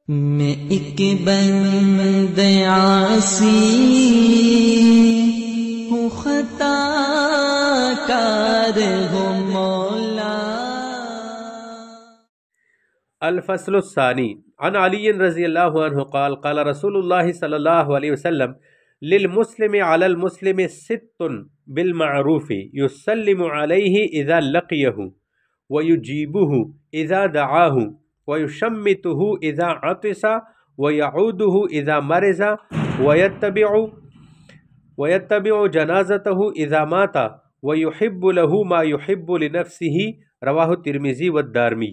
میں ایک بند عاصی ہوں، خطا کار ہوں مولا۔ الفصل الثانی عن علی رضی اللہ عنہ قال قال رسول اللہ صلی اللہ علیہ وسلم للمسلم علی المسلم ست بالمعروف يسلم علیہ اذا لقیہ ويجیبہ اذا دعاہ ويشمته اذا عطس ويعوده اذا مرض ويتبع جنازته اذا مات ويحب له ما يحب لنفسه رواہ الترمذی والدارمی۔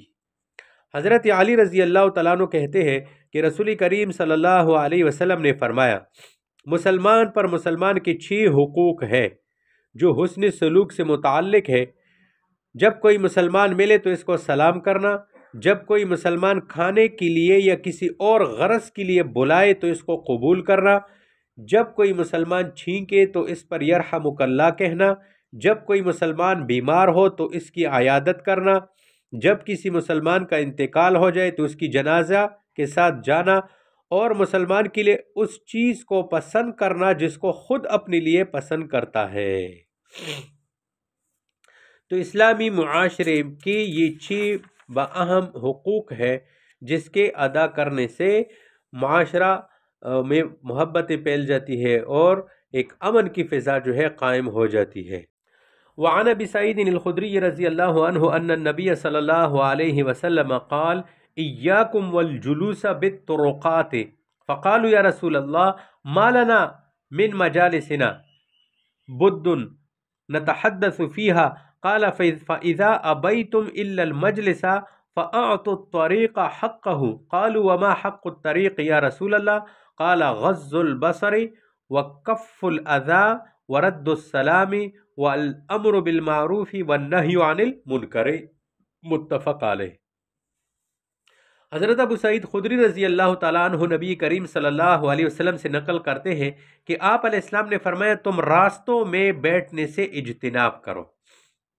حضرت علی رضی اللہ تعالیٰ عنہ کہتے ہیں کہ رسول کریم صلی اللہ علیہ وسلم نے فرمایا، مسلمان پر مسلمان کے 6 حقوق ہے جو حسن سلوک سے متعلق ہے۔ جب کوئی مسلمان ملے تو اس کو سلام کرنا، جب کوئی مسلمان کھانے کے لیے یا کسی اور غرض کے لیے بلائے تو اس کو قبول کرنا، جب کوئی مسلمان چھینکے تو اس پر یرحمک اللہ کہنا، جب کوئی مسلمان بیمار ہو تو اس کی عیادت کرنا، جب کسی مسلمان کا انتقال ہو جائے تو اس کی جنازہ کے ساتھ جانا، اور مسلمان کے لیے اس چیز کو پسند کرنا جس کو خود اپنے لیے پسند کرتا ہے۔ تو اسلامی معاشرے کے یہ 6 بااہم حقوق ہے جس کے ادا کرنے سے معاشرہ میں محبتیں پھیل جاتی ہے اور ایک امن کی فضا جو ہے قائم ہو جاتی ہے۔ وعن ابی سعید الخدری رضی اللہ عنہ ان النبی صلی اللہ علیہ وسلم قال ایاکم والجلوس بالطرقات فقالوا یا رسول اللہ ما لنا من مجالسنا بد نتحدث فيها قال فإذا أبيتم إلا المجلس فأعطوا الطريق حقه قالوا وما حق الطريق يا رسول الله قال غض البصر وكف الأذى ورد السلام والأمر بالمعروف والنهي عن المنکر متفق علیہ۔ حضرت ابو سعید خدری رضی اللہ تعالیٰ عنہ نبی کریم صلی اللہ علیہ وسلم سے نقل کرتے ہیں کہ آپ علیہ السلام نے فرمایا، تم راستوں میں بیٹھنے سے اجتناب کرو۔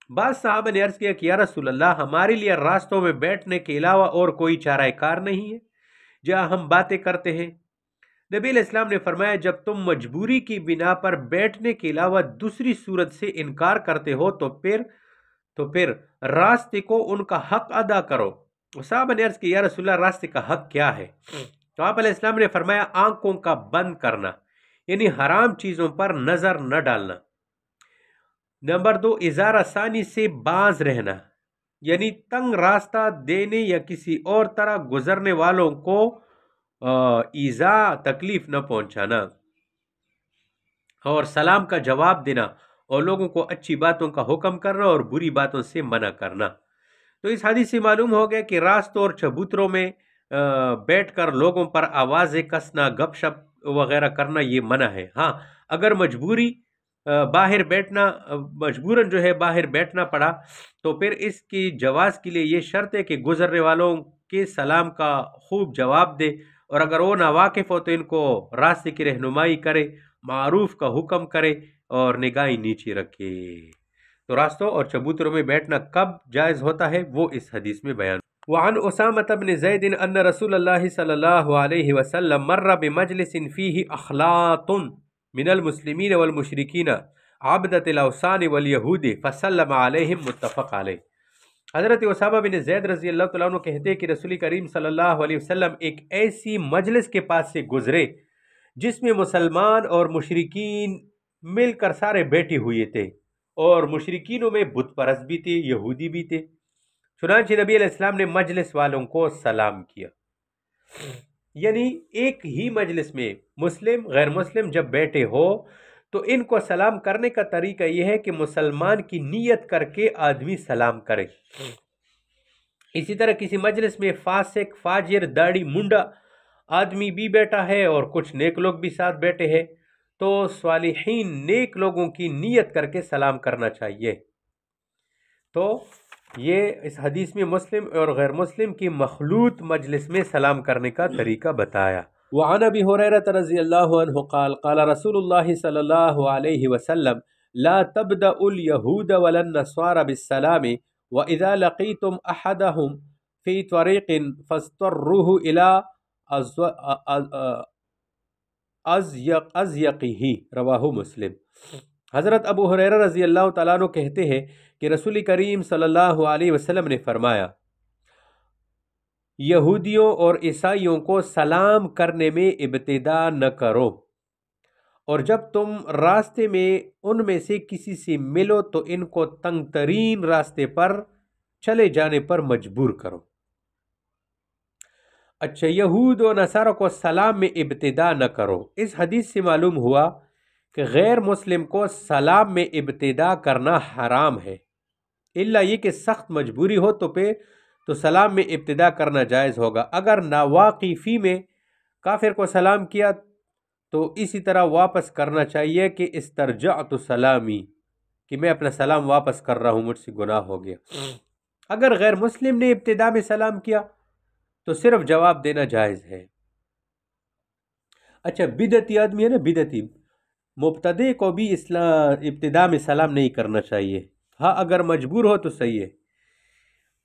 بعض صحابہ نے عرض کیا کہ یا رسول اللہ، ہمارے لیے راستوں میں بیٹھنے کے علاوہ اور کوئی چارہ کار نہیں ہے جہاں ہم باتیں کرتے ہیں؟ نبی علیہ السلام نے فرمایا، جب تم مجبوری کی بنا پر بیٹھنے کے علاوہ دوسری صورت سے انکار کرتے ہو تو پھر راستے کو ان کا حق ادا کرو۔ صحابہ نے عرض کیا یا رسول اللہ، راستے کا حق کیا ہے؟ تو آپ علیہ السلام نے فرمایا، آنکھوں کا بند کرنا، یعنی حرام چیزوں پر نظر نہ ڈالنا۔ نمبر 2، اظہار ثانی سے باز رہنا، یعنی تنگ راستہ دینے یا کسی اور طرح گزرنے والوں کو ایذا تکلیف نہ پہنچانا، اور سلام کا جواب دینا، اور لوگوں کو اچھی باتوں کا حکم کرنا اور بری باتوں سے منع کرنا۔ تو اس حدیث سے معلوم ہو گیا کہ راستوں اور چبوتروں میں بیٹھ کر لوگوں پر آوازیں کسنا، گپ شپ وغیرہ کرنا یہ منع ہے۔ ہاں، اگر مجبوراً جو ہے باہر بیٹھنا پڑا تو پھر اس کی جواز کے لیے یہ شرط ہے کہ گزرنے والوں کے سلام کا خوب جواب دے، اور اگر وہ ناواقف ہو تو ان کو راستے کی رہنمائی کرے، معروف کا حکم کرے اور نگاہیں نیچے رکھے۔ تو راستوں اور چبوتروں میں بیٹھنا کب جائز ہوتا ہے وہ اس حدیث میں بیان۔ وعن اسامة بن زید ان رسول اللہ صلی اللہ علیہ وسلم مر بمجلس فیہ اخلاط من المسلمین والمشرکین عبدۃ الاوثان والیہود فسلم علیہم متفق علیہ۔ حضرت اسامہ بن زید رضی اللہ تعالیٰ عنہ کہتے ہیں کہ رسول کریم صلی اللہ علیہ وسلم ایک ایسی مجلس کے پاس سے گزرے جس میں مسلمان اور مشرکین مل کر سارے بیٹھے ہوئے تھے، اور مشرکینوں میں بت پرست بھی تھے، یہودی بھی تھے۔ چنانچہ نبی علیہ السلام نے مجلس والوں کو سلام کیا، یعنی ایک ہی مجلس میں مسلم غیر مسلم جب بیٹھے ہو تو ان کو سلام کرنے کا طریقہ یہ ہے کہ مسلمان کی نیت کر کے آدمی سلام کرے۔ اسی طرح کسی مجلس میں فاسق، فاجر، داڑھی منڈا آدمی بھی بیٹھا ہے اور کچھ نیک لوگ بھی ساتھ بیٹھے ہیں، تو صالحین نیک لوگوں کی نیت کر کے سلام کرنا چاہیے۔ تو یہ اس حدیث میں مسلم اور غیر مسلم کی مخلوط مجلس میں سلام کرنے کا طریقہ بتایا۔ وعن ابی ہریرہ رضی اللہ عنہ قال قال رسول اللہ صلی اللہ علیہ وسلم لا تبدأوا اليہود ولا النصارى بالسلام وإذا لقيتم أحدهم في طريق فاضطروه إلى ازیقہ رواہ مسلم۔ حضرت ابو ہریرہ رضی اللہ تعالیٰ عنہ کہتے ہیں کہ رسول کریم صلی اللہ علیہ وسلم نے فرمایا، یہودیوں اور عیسائیوں کو سلام کرنے میں ابتدا نہ کرو، اور جب تم راستے میں ان میں سے کسی سے ملو تو ان کو تنگ ترین راستے پر چلے جانے پر مجبور کرو۔ اچھا، یہود و نصارہ کو سلام میں ابتدا نہ کرو، اس حدیث سے معلوم ہوا کہ غیر مسلم کو سلام میں ابتدا کرنا حرام ہے، الا یہ کہ سخت مجبوری ہو تو سلام میں ابتدا کرنا جائز ہوگا۔ اگر ناواقفی میں کافر کو سلام کیا تو اسی طرح واپس کرنا چاہیے کہ استرجعت سلامی، کہ میں اپنا سلام واپس کر رہا ہوں، مجھ سے گناہ ہو گیا۔ اگر غیر مسلم نے ابتدا میں سلام کیا تو صرف جواب دینا جائز ہے۔ اچھا، بدعتی آدمی ہے نا، بدعتی مبتدع کو بھی ابتدا میں سلام نہیں کرنا چاہیے، ہاں اگر مجبور ہو تو صحیح ہے۔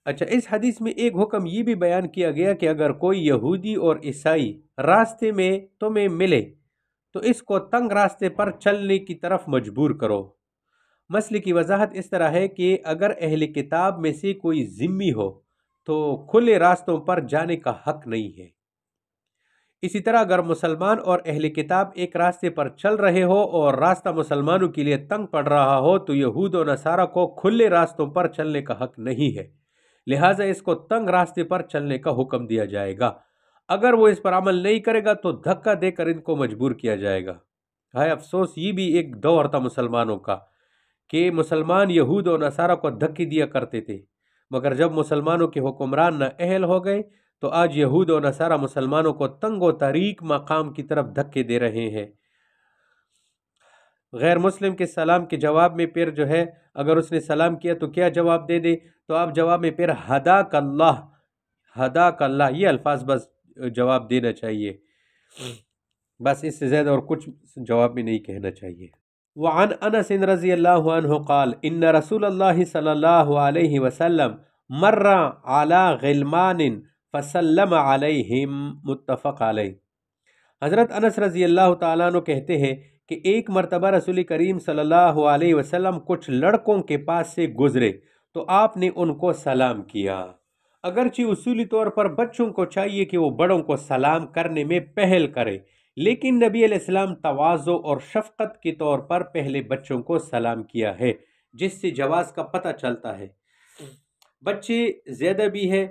اچھا، اس حدیث میں ایک حکم یہ بھی بیان کیا گیا کہ اگر کوئی یہودی اور عیسائی راستے میں تمہیں ملے تو اس کو تنگ راستے پر چلنے کی طرف مجبور کرو۔ مسئلے کی وضاحت اس طرح ہے کہ اگر اہل کتاب میں سے کوئی ذمہ ہو تو کھلے راستوں پر جانے کا حق نہیں ہے۔ اسی طرح اگر مسلمان اور اہل کتاب ایک راستے پر چل رہے ہو اور راستہ مسلمانوں کے لیے تنگ پڑ رہا ہو تو یہود و نصارہ کو کھلے راستوں پر چلنے کا حق نہیں ہے، لہٰذا اس کو تنگ راستے پر چلنے کا حکم دیا جائے گا۔ اگر وہ اس پر عمل نہیں کرے گا تو دھکا دے کر ان کو مجبور کیا جائے گا۔ ہائے افسوس، یہ بھی ایک دور تھا مسلمانوں کا کہ مسلمان یہود و نصارہ کو دھکے دیا کرتے تھے، مگر جب مسلمانوں کے حکمران نااہل ہو گئے تو آج یہود و نصارہ مسلمانوں کو تنگ و تاریک مقام کی طرف دھکے دے رہے ہیں۔ غیر مسلم کے سلام کے جواب میں پھر جو ہے، اگر اس نے سلام کیا تو کیا جواب دے دے؟ تو آپ جواب میں پھر ہداک اللہ، ہداک اللہ، یہ الفاظ بس جواب دینا چاہیے، بس اس سے زیادہ اور کچھ جواب میں نہیں کہنا چاہیے۔ وعن انس رضی اللہ عنہ قال ان رسول اللہ صلی اللہ علیہ وسلم مر علی غلمان فسلم علیہم، متفق علیہ۔ حضرت انس رضی اللہ تعالیٰ عنہ کہتے ہیں کہ ایک مرتبہ رسول کریم صلی اللہ علیہ وسلم کچھ لڑکوں کے پاس سے گزرے تو آپ نے ان کو سلام کیا۔ اگرچہ اصولی طور پر بچوں کو چاہیے کہ وہ بڑوں کو سلام کرنے میں پہل کرے، لیکن نبی علیہ السلام تواضع اور شفقت کے طور پر پہلے بچوں کو سلام کیا ہے، جس سے جواز کا پتہ چلتا ہے۔ بچے زیادہ بھی ہے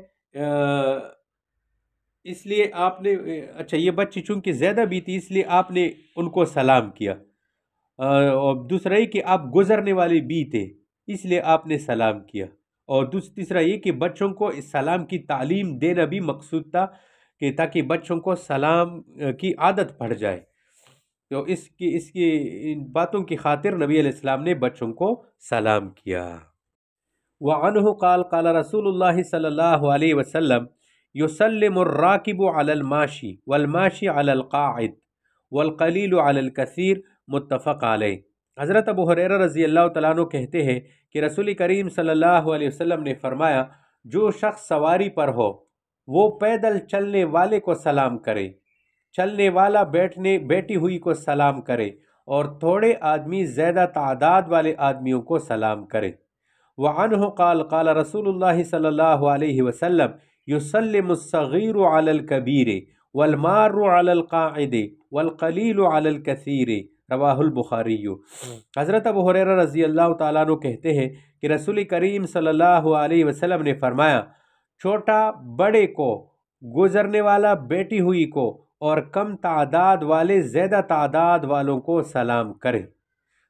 اس لیے آپ نے، اچھا یہ بچے چونکہ زیادہ بھی تھی اس لیے آپ نے ان کو سلام کیا، اور دوسرا یہ کہ آپ گزرنے والے بھی تھے اس لیے آپ نے سلام کیا، اور تیسرا یہ کہ بچوں کو اس سلام کی تعلیم دینا بھی مقصود تھا کہ تاکہ بچوں کو سلام کی عادت پڑ جائے، تو اس کی ان باتوں کی خاطر نبی علیہ السلام نے بچوں کو سلام کیا۔ وعنہ قال قال رسول اللہ صلی اللہ علیہ وسلم یسلم الراکب علی الماشی والماشی علی القاعد والقلیل علی الکثیر، متفق علیہ۔ حضرت ابو ہریرہ رضی اللہ تعالیٰ عنہ کہتے ہیں کہ رسول کریم صلی اللہ علیہ وسلم نے فرمایا، جو شخص سواری پر ہو وہ پیدل چلنے والے کو سلام کرے، چلنے والا بیٹھی ہوئی کو سلام کرے، اور تھوڑے آدمی زیادہ تعداد والے آدمیوں کو سلام کرے۔ وعنہ قال قال رسول اللہ صلی اللہ علیہ وسلم یسلم الصغیر علی الکبیر والمار علی القاعد والقلیل علی الکثیر، رواہ البخاری۔ حضرت ابو ہریرہ رضی اللہ تعالیٰ عنہ کہتے ہیں کہ رسول کریم صلی اللہ علیہ وسلم نے فرمایا، چھوٹا بڑے کو، گزرنے والا بیٹھی ہوئی کو، اور کم تعداد والے زیادہ تعداد والوں کو سلام کرے۔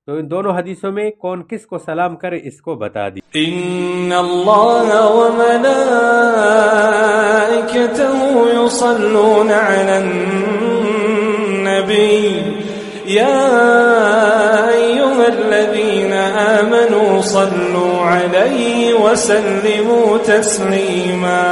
تو ان دونوں حدیثوں میں کون کس کو سلام کرے اس کو بتا دی۔ ان اللہ وملائکتہ یصلون علی النبی یا ایہا الذین آمنوا صلوا علیہ وسلموا تسلیما۔